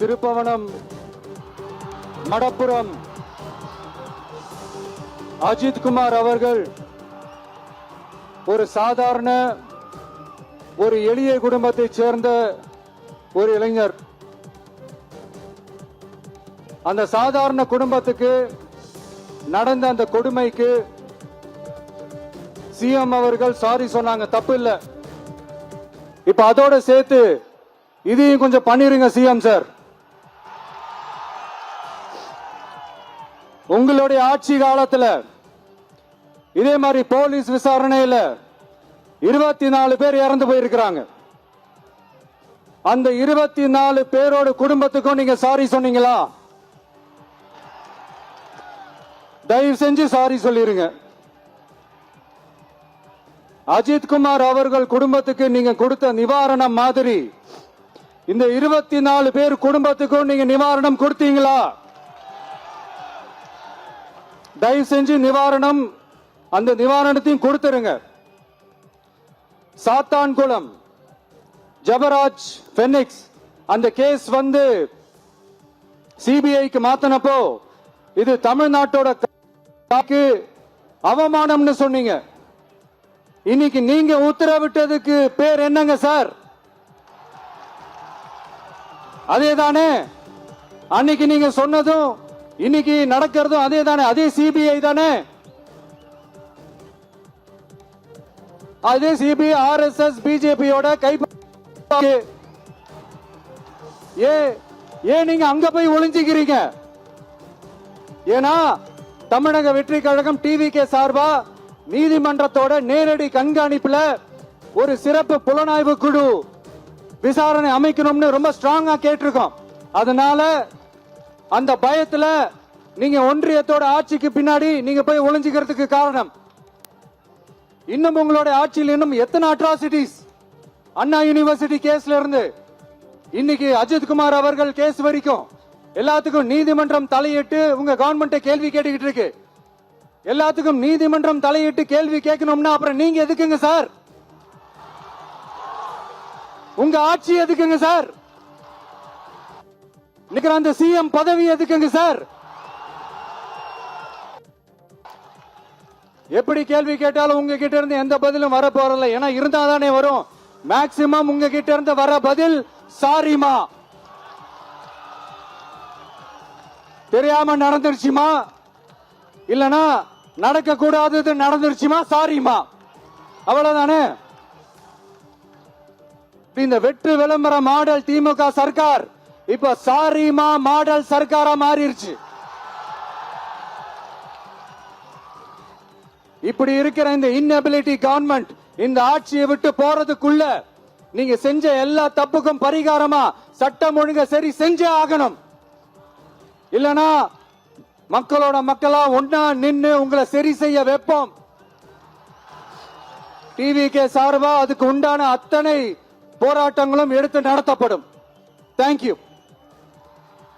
திருப்பவனம், மடப்புரம் அஜித் குமார் அவர்கள் ஒரு சாதாரண ஒரு எளிய குடும்பத்தைச் சேர்ந்த ஒரு இளைஞர். அந்த சாதாரண குடும்பத்துக்கு நடந்த அந்த கொடுமைக்கு சிஎம் அவர்கள் சாரி சொன்னாங்க, தப்பு இல்ல. இப்ப அதோட சேர்த்து இதையும் கொஞ்சம் பண்ணிருங்க சிஎம் சார். உங்களுடைய ஆட்சி காலத்துல இதே மாதிரி போலீஸ் விசாரணையில 24 பேர் இறந்து போயிருக்கிறாங்க. அந்த 24 பேரோட குடும்பத்துக்கும் நீங்க சாரி சொன்னீங்களா? தயவு செஞ்சு சாரி சொல்லிருங்க. அஜித் குமார் அவர்கள் குடும்பத்துக்கு நீங்க கொடுத்த நிவாரணம் மாதிரி இந்த 24 பேர் குடும்பத்துக்கும் நீங்க நிவாரணம் கொடுத்தீங்களா? தயவு செஞ்சு நிவாரணம், அந்த நிவாரணத்தையும் கொடுத்துருங்க. சாத்தான்குளம் ஜபராஜ் பெனிக்ஸ் அந்த கேஸ் வந்து சிபிஐக்கு மாத்தினப்போ இது தமிழ்நாட்டோட அவமானம்னு சொன்னீங்க. இன்னைக்கு நீங்க உத்தரவிட்டதுக்கு பேர் என்னங்க சார்? அதேதானே அன்னைக்கு நீங்க சொன்னதும் இன்னைக்கு நடக்கிறதும் அதே தானே? அதே சிபிஐ தானே? அதே சிபிஐ ஆர்எஸ்எஸ் பிஜேபியோட கை. ஏன் நீங்க அங்க போய் ஒளிஞ்சுக்கிறீங்க? ஏன்னா தமிழக வெற்றி கழகம் டிவிகே சார்பா நீதிமன்றத்தோட நேரடி கண்காணிப்புல ஒரு சிறப்பு புலனாய்வு குழு விசாரணை அமைக்கணும்னு ரொம்ப ஸ்ட்ராங்கா கேட்டிருக்கோம். அதனால அந்த பயத்துல நீங்க ஒன்றியத்தோட ஆட்சிக்கு பின்னாடி நீங்க போய் ஒளிஞ்சுக்கிறதுக்கு காரணம். இன்னும் உங்களோட ஆட்சியில் இன்னும் எத்தனை அட்ராசிட்டிஸ், அண்ணா யூனிவர்சிட்டி கேஸ்ல இருந்து இன்னைக்கு அஜித் குமார் அவர்கள் கேஸ் வரைக்கும் எல்லாத்துக்கும் நீதிமன்றம் தலையிட்டு உங்க கவர்மெண்ட் கேள்வி கேட்டுக்கிட்டு இருக்கு. எல்லாத்துக்கும் நீதிமன்றம் தலையிட்டு கேள்வி கேட்கணும்னா அப்புறம் நீங்க எதுக்குங்க சார்? உங்க ஆட்சி எதுக்குங்க சார்? அந்த சிஎம் பதவி எதுக்குங்க சார்? எப்படி கேள்வி கேட்டாலும் உங்ககிட்ட இருந்து எந்த பதிலும் வர போறல. ஏன்னா இருந்தா தானே வரும். மேக்சிமம் உங்ககிட்ட இருந்து வர பதில் சாரிமா, தெரியாம நடந்துருச்சுமா, இல்லனா நடக்க கூடாதது நடந்துருச்சுமா, சாரிமா, அவ்வளவுதானே. இந்த வெற்று விளம்பர மாடல் திமுக சர்க்கார் இப்ப சாரிமா மாடல் சர்க்காரா மாறிடுச்சு. இப்படி இருக்கிற இந்த இன்எபிலிட்டி கவர்மெண்ட் இந்த ஆட்சியை விட்டு போறதுக்குள்ள நீங்க செஞ்ச எல்லா தப்புக்கும் பரிகாரமா சட்டம் ஒழுங்க சரி செஞ்சே ஆகணும். இல்லனா மக்களோட மக்களா ஒன்னா நின்னு உங்களை சரி செய்ய வைப்போம். டிவிகே சார்பா அதுக்கு உண்டான அத்தனை போராட்டங்களும் எடுத்து நடத்தப்படும். தேங்க்யூ.